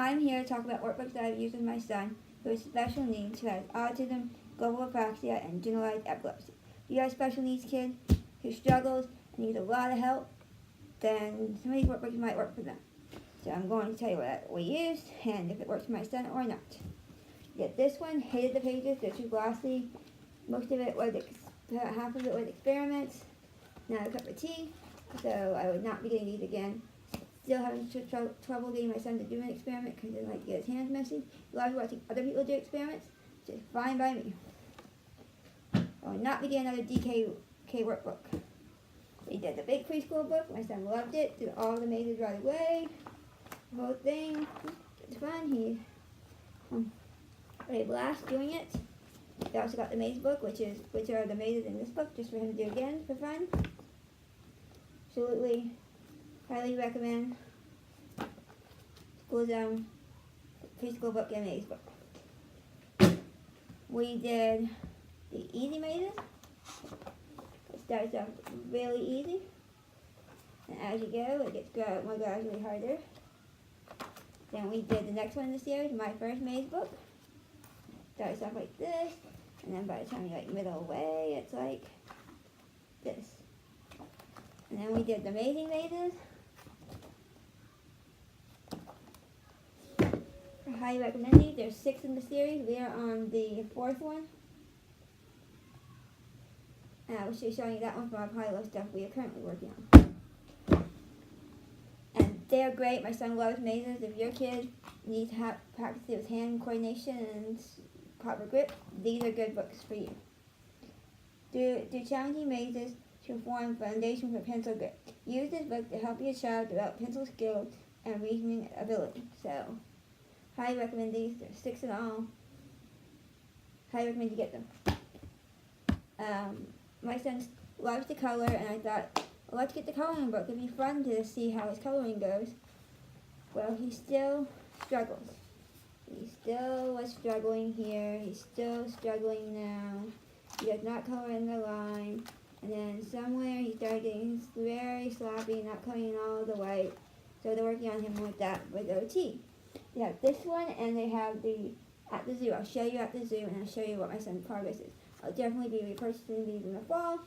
I'm here to talk about workbooks that I've used with my son who has special needs, who has autism, global apraxia, and generalized epilepsy. If you have special needs kid who struggles and needs a lot of help, then some of these workbooks might work for them. So I'm going to tell you what we used and if it works for my son or not. Yeah, this one hated the pages, they're too glossy. Most of it was, half of it was experiments, not a cup of tea, so I would not be getting these again. Still having trouble getting my son to do an experiment because he doesn't like to get his hands messy. He loves watching other people do experiments, which is fine by me. I will not be getting another DK workbook. We did the big preschool book. My son loved it. Did all the mazes right away. The whole thing. It's fun. He had a blast doing it. They also got the maze book, which are the mazes in this book, just for him to do again for fun. Absolutely, highly recommend School Zone preschool book and maze book. We did the easy mazes. It starts off really easy, and as you go, it gets more gradually harder. Then we did the next one in the series, My First Maze Book. Starts off like this, and then by the time you're like middle way, it's like this. And then we did the Amazing Mazes. I highly recommend these. There's 6 in the series. We are on the 4th one. And I will be showing you that one from our pile of stuff we are currently working on. And they're great. My son loves mazes. If your kid needs to practice with hand coordination and proper grip, these are good books for you. Do challenging mazes to form foundation for pencil grip. Use this book to help your child develop pencil skills and reasoning ability. So, highly recommend these. There's 6 in all. Highly recommend you get them. My son loves to color, and I thought, well, let's get the coloring book. It'd be fun to see how his coloring goes. Well, he still struggles. He still was struggling here. He's still struggling now. He does not color in the line. And then somewhere he started getting very sloppy, not coloring all the white. So they're working on him with that with OT. They have this one, and they have the at the zoo. I'll show you at the zoo, and I'll show you what my son's progress is. I'll definitely be repurchasing these in the fall,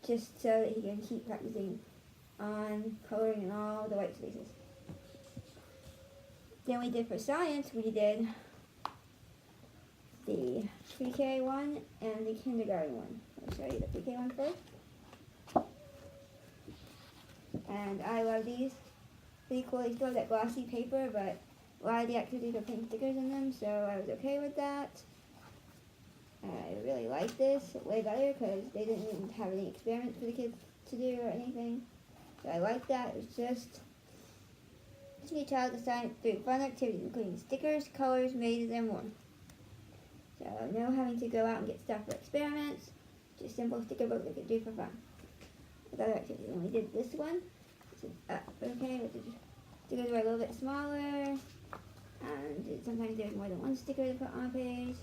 just so that he can keep practicing on coloring in all the white spaces. Then we did for science, we did the pre-K one and the kindergarten one. I'll show you the pre-K one first. And I love these. Pretty cool. They still have that glossy paper, but a lot of the activities are putting stickers in them, so I was okay with that. I really like this way better because they didn't even have any experiments for the kids to do or anything. So I like that. It's just teaching a child to science through fun activities, including stickers, colors, mazes, and more. So no having to go out and get stuff for experiments. Just simple sticker book they could do for fun. With other activities. And we did this one. This is okay, with the stickers were a little bit smaller. And sometimes there's more than one sticker to put on a page.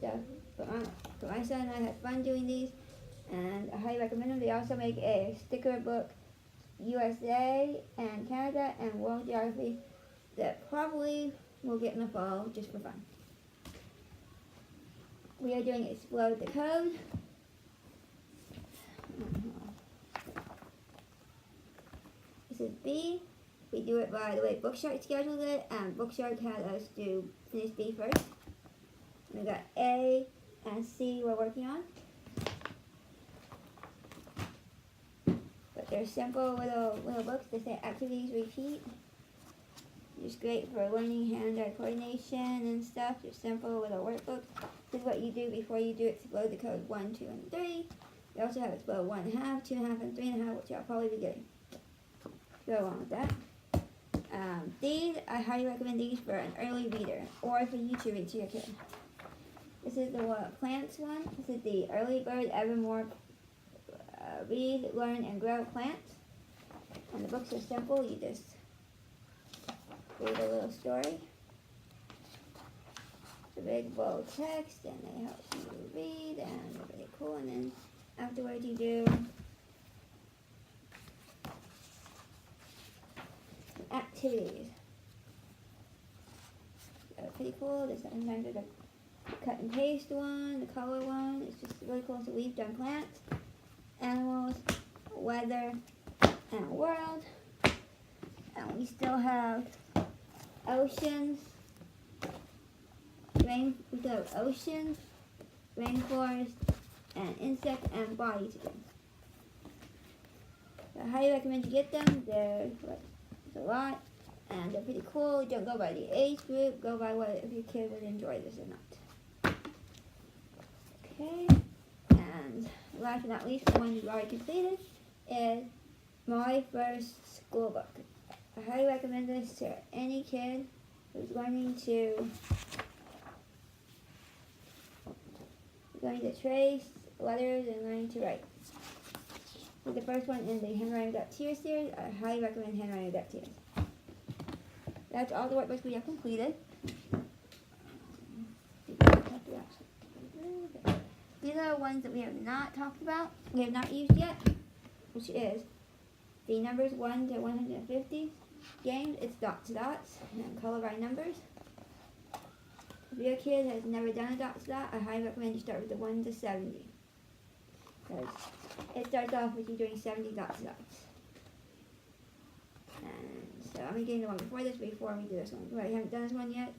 But my son and I had fun doing these, and I highly recommend them. They also make a sticker book, USA and Canada and World Geography, that probably we'll get in the fall just for fun. We are doing Explode the Code. This is B. We do it by the way Bookshark scheduled it, and Bookshark had us do finish B first. We got A and C we're working on. But they're simple little books. They say activities repeat. Just great for learning hand-eye coordination and stuff. Just simple little workbooks. This is what you do before you do Explode the Code 1, 2, and 3. We also have Explode 1.5, 2.5, and 3.5, which I'll probably be getting. Go along with that. These, I highly recommend these for an early reader or for you to read to your kid. This is the plants one. This is the Early Bird Evermore Read, Learn, and Grow Plants. And the books are simple. You just read a little story. It's a big bold text, and they help you read, and they're really cool. And then afterwards you do activities. Pretty cool. This sometimes there's a cut and paste one, the color one. It's just really cool. So we've done plants, animals, weather, and world. And we still have oceans, we still have oceans, rainforest, and insect and bodies again. So I highly recommend you get them. There's a lot, and they're pretty cool. Don't go by the age group. Go by what if your kid would enjoy this or not. Okay, and last but not least, the one you've already completed is my first school book. I highly recommend this to any kid who's going to trace letters and learning to write. So the first one in the Handwriting Without Tears series. I highly recommend Handwriting Without Tears. That's all the workbooks we have completed. These are the ones that we have not talked about, we have not used yet, which is the numbers 1 to 150 games. It's dots to dots and color by numbers. If your kid has never done a dot to dot, I highly recommend you start with the 1 to 70. Because it starts off with you doing 70 dot to dots. And so I'm going to get into the one before this, before we do this one. We haven't done this one yet.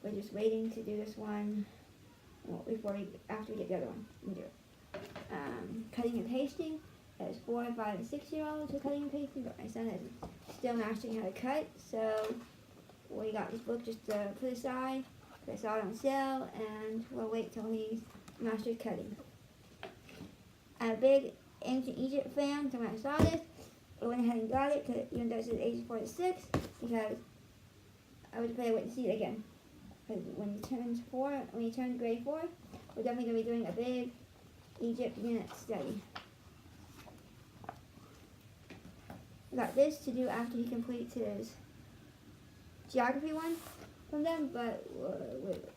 We're just waiting to do this one after we get the other one. We do it. Cutting and pasting. There's 4, 5, and 6-year-olds who are cutting and pasting, but my son is still mastering how to cut. So we got this book just to put aside. I saw it on sale, and we'll wait till he's mastered cutting. I'm a big Ancient Egypt fan, so when I saw this, I went ahead and got it, even though it says ages 4 to 6, because I was afraid I wouldn't see it again. Because when he turns grade 4, we're definitely going to be doing a big Egypt unit study. I got this to do after he completes his geography one from them, but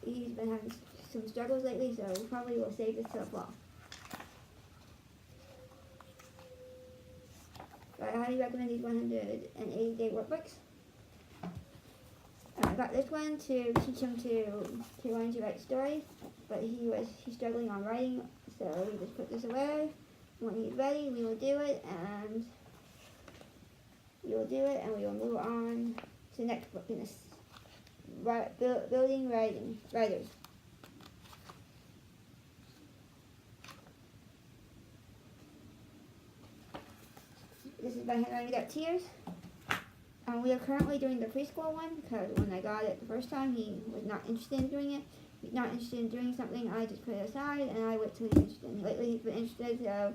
he's been having some struggles lately, so probably we'll save this till fall. So I highly recommend these 180-day workbooks. I got this one to teach him to learn to write stories, but he's struggling on writing, so we just put this away. When he's ready, we will do it, and we will move on to the next book in this building writers. This is by Handwriting Without Tears. We are currently doing the preschool one, because when I got it the first time, he was not interested in doing it. He's not interested in doing something, I just put it aside, and I wait till he's interested. Lately he's been interested, so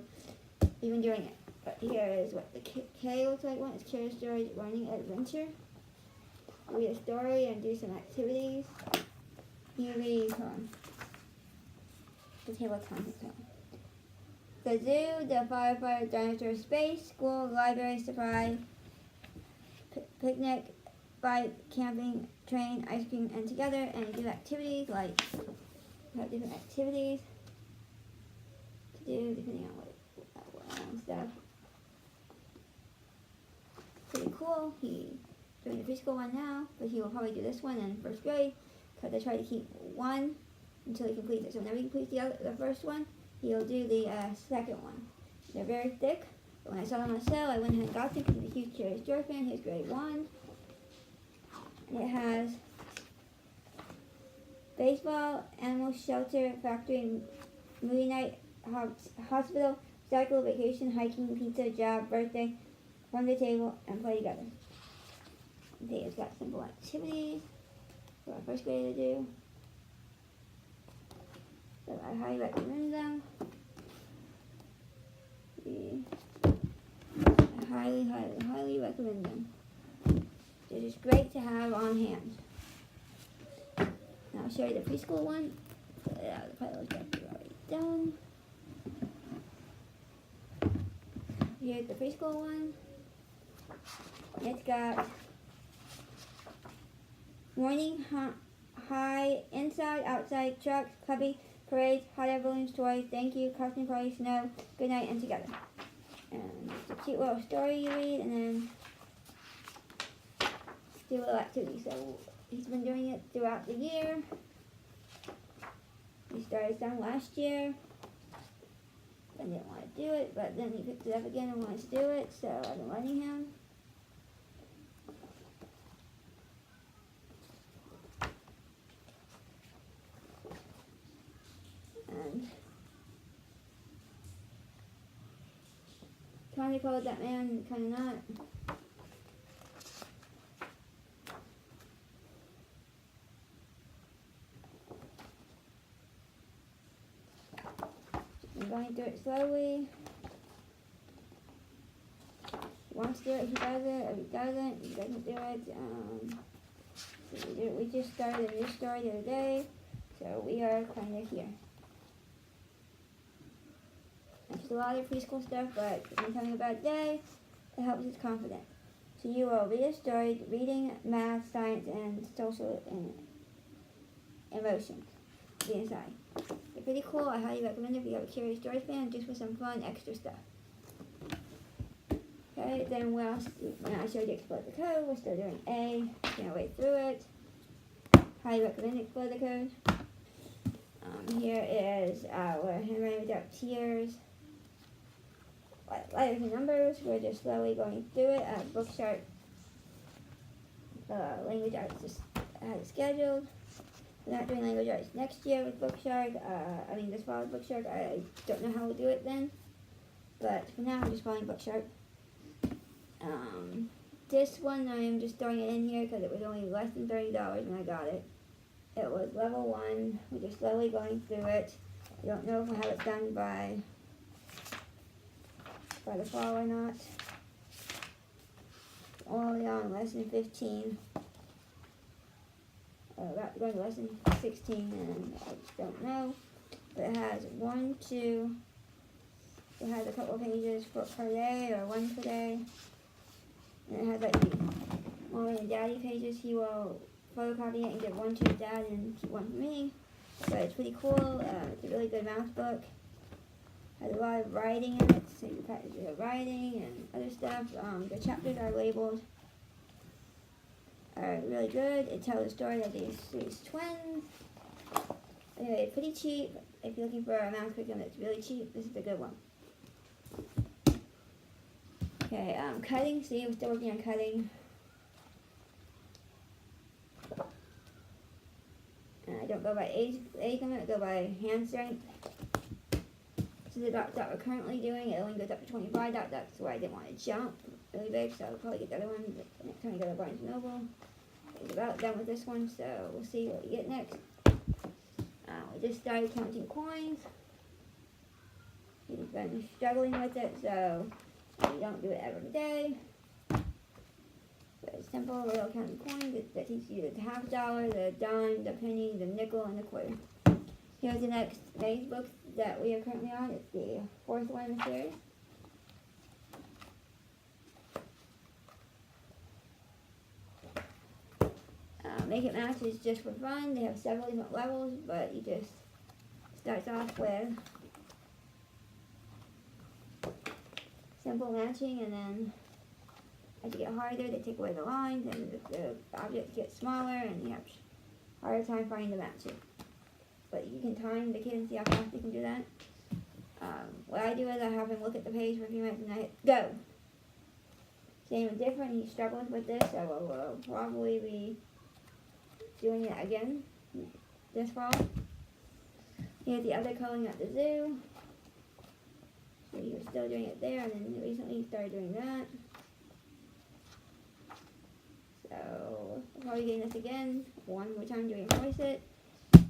he's been doing it. But here is what the K looks like. One is Kara's Story Learning Adventure. Read a story and do some activities. You read the table of contents. The zoo, the firefighter, dinosaur, space, school, library, safari, picnic, bike, camping, train, ice cream, and together. And you do activities like different activities to do depending on what stuff. Pretty cool. He's doing the preschool one now, but he will probably do this one in first grade, because I try to keep one until he completes it. So whenever he completes the first one, he'll do the second one. They're very thick, but when I saw them on sale, I went ahead and got them because I'm a huge Curious George fan. Here's grade 1. And it has baseball, animal shelter, factory, movie night, hospital, cycle, vacation, hiking, pizza, job, birthday, from the table, and play together. Okay, it's got simple activities for our first grade to do. So I highly recommend them. I highly recommend them. They're just great to have on hand. Now I'll show you the preschool one. Put it out of the pile that we've already done. Here's the preschool one. It's got morning, high, inside, outside, trucks, cubby, parades, hot air balloons, toys, thank you, costume party, snow, good night, and together. And it's a cute little story you read, and then do a little activity. So he's been doing it throughout the year. He started some last year. I didn't want to do it, but then he picked it up again and wanted to do it, so I've been letting him. And kind of called that man, kind of not. I'm going through it slowly. He wants to do it, he does it. If he doesn't do it. We just started a new story the other day, so we are kind of here. It's a lot of preschool stuff, but when I'm telling you about a day, it helps his confidence. So you will read a story, reading, math, science, and social and emotions. Be inside. They're pretty cool. I highly recommend it if you have a curious story fan, just for some fun extra stuff. Okay, then when I showed you Explode the Code, we're still doing A. Can't wait through it. Highly recommend Explode the Code. Here is our handwriting without tears. Letters and numbers. We're just slowly going through it. Book chart. Language arts just had it scheduled. We're not doing language arts next year with Book Shark. This fall with Book Shark. I don't know how we'll do it then. But for now, I'm just following Book Shark. This one, I am just throwing it in here because it was only less than $30 when I got it. It was level 1. We're just slowly going through it. I don't know if we'll have it done by the fall or not. Only on lesson 15. About going to lesson 16, and I just don't know. But it has it has a couple of pages per day, or one per day. And it has like the mommy and daddy pages. He will photocopy it and give one to his dad and keep one for me. But it's pretty cool. It's a really good math book. Has a lot of writing in it, so you can practice your writing and other stuff. The chapters are labeled. Are really good. It tells the story of these twins. Anyway, pretty cheap. If you're looking for a math curriculum that's really cheap, this is a good one. Okay, cutting. See, we're still working on cutting. And I don't go by age limit, I go by hand strength. So the dots that we're currently doing, it only goes up to 25 dots. That's why I didn't want to jump really big, so I'll probably get the other one next time I go to Barnes & Noble. It's about done with this one, so we'll see what we get next. We just started counting coins. We've been struggling with it, so we don't do it every day. But it's simple, we're all counting coins that teaches you the half dollar, the dime, the penny, the nickel, and the quarter. Here's the next maze book that we are currently on. It's the 4th one in the series. Make It Match is just for fun. They have several different levels, but you just starts off with simple matching, and then as you get harder, they take away the lines, and the objects get smaller, and you have a harder time finding the matching. But you can time the kid and see how fast they can do that. What I do is I have him look at the page for a few minutes, and I hit go. Same and different. He struggles with this, so we'll probably be doing it again this fall. Here's the other coloring at the zoo. So he was still doing it there, and then recently he started doing that. So we'll probably getting this again one more time to reinforce it.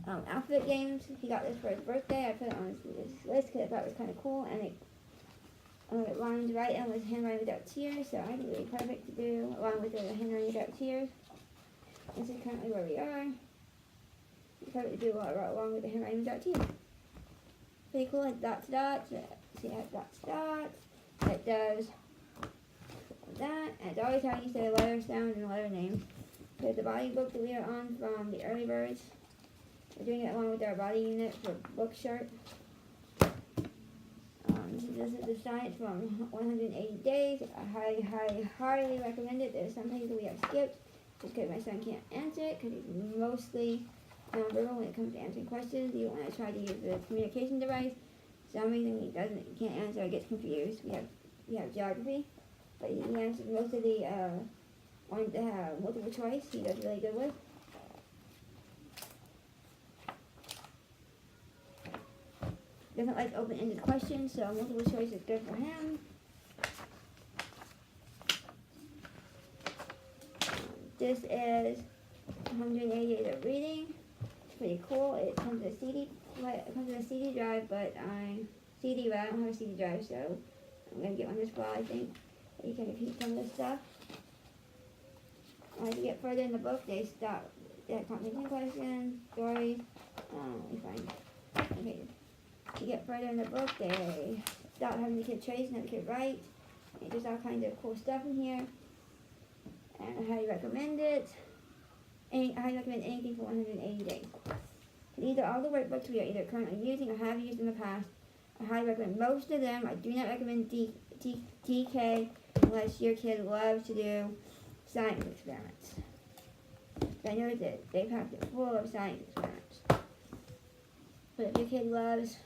Alphabet games. He got this for his birthday. I put it on his list because I thought it was kind of cool, and it rhymed right in with handwriting without tears, so I think it would be perfect to do along with the handwriting without tears. This is currently where we are. It's perfect to do along with the handwriting without tears. Pretty cool. It has dots, dots. See, it has dots, dots. It does that, and it's always how you say a letter sound and a letter name. There's the body book that we are on from the Early Birds. We're doing it along with our body unit for Book Shark. This is the science from 180 days. I highly recommend it. There's some things that we have skipped. just because my son can't answer it, because he's mostly nonverbal when it comes to answering questions. Even when I try to use the communication device, for some reason he can't answer or gets confused. We have geography, but he answers most of the ones that have multiple choice. He does really good with. Doesn't like open-ended questions, so multiple choice is good for him. This is 180 days of reading. It's pretty cool. It comes with a CD drive, but I don't have a CD drive, so I'm gonna get one this fall. I think you can repeat some of this stuff. As you get further in the book, they stop. They have comprehension questions, stories. Let me find. Okay. You get further in the book, they stop having the kid trace and have the kid write. And there's all kinds of cool stuff in here. And I highly recommend it. I highly recommend anything for 180 days. And either all the workbooks we are either currently using or have used in the past. I highly recommend most of them. I do not recommend DK unless your kid loves to do science experiments. I know that they packed it full of science experiments. But if your kid loves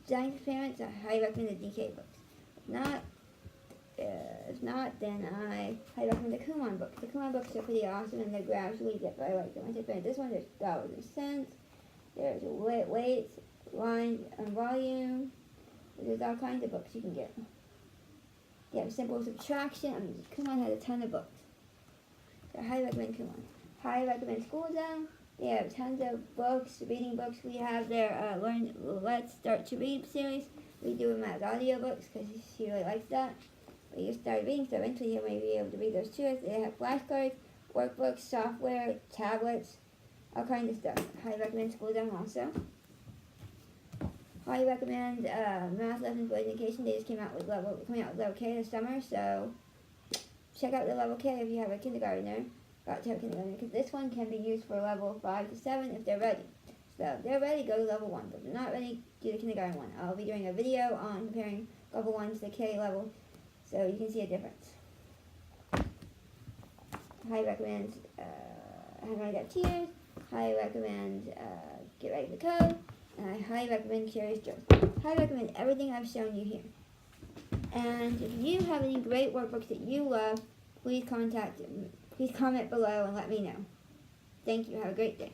science experiments, I highly recommend the DK books. If not, then I highly recommend the Kumon books. The Kumon books are pretty awesome and they're gradually different. I like them. I think this one, there's dollars and cents. There's weights, lines, and volume. There's all kinds of books you can get. They have simple subtraction. I mean, Kumon has a ton of books. So I highly recommend Kumon. Highly recommend School Zone. They have tons of books, reading books. We have their Let's Start to Read series. We do them as audio books because she really likes that. We just started reading, so eventually you may be able to read those too. They have flashcards, workbooks, software, tablets, all kinds of stuff. Highly recommend School Zone also. Highly recommend Math Lessons for Education. They just coming out with level K this summer, so check out the level K if you have a kindergartner. About to have a kindergartner, because this one can be used for level 5 to 7 if they're ready. So if they're ready, go to level 1. But if they're not ready, do the kindergarten one. I'll be doing a video on comparing level 1 to the K level, so you can see a difference. Highly recommend Haven't I Got Tears. Highly recommend Get Ready for Code. And I highly recommend Curious Joe. Highly recommend everything I've shown you here. And if you have any great workbooks that you love, please comment below and let me know. Thank you. Have a great day.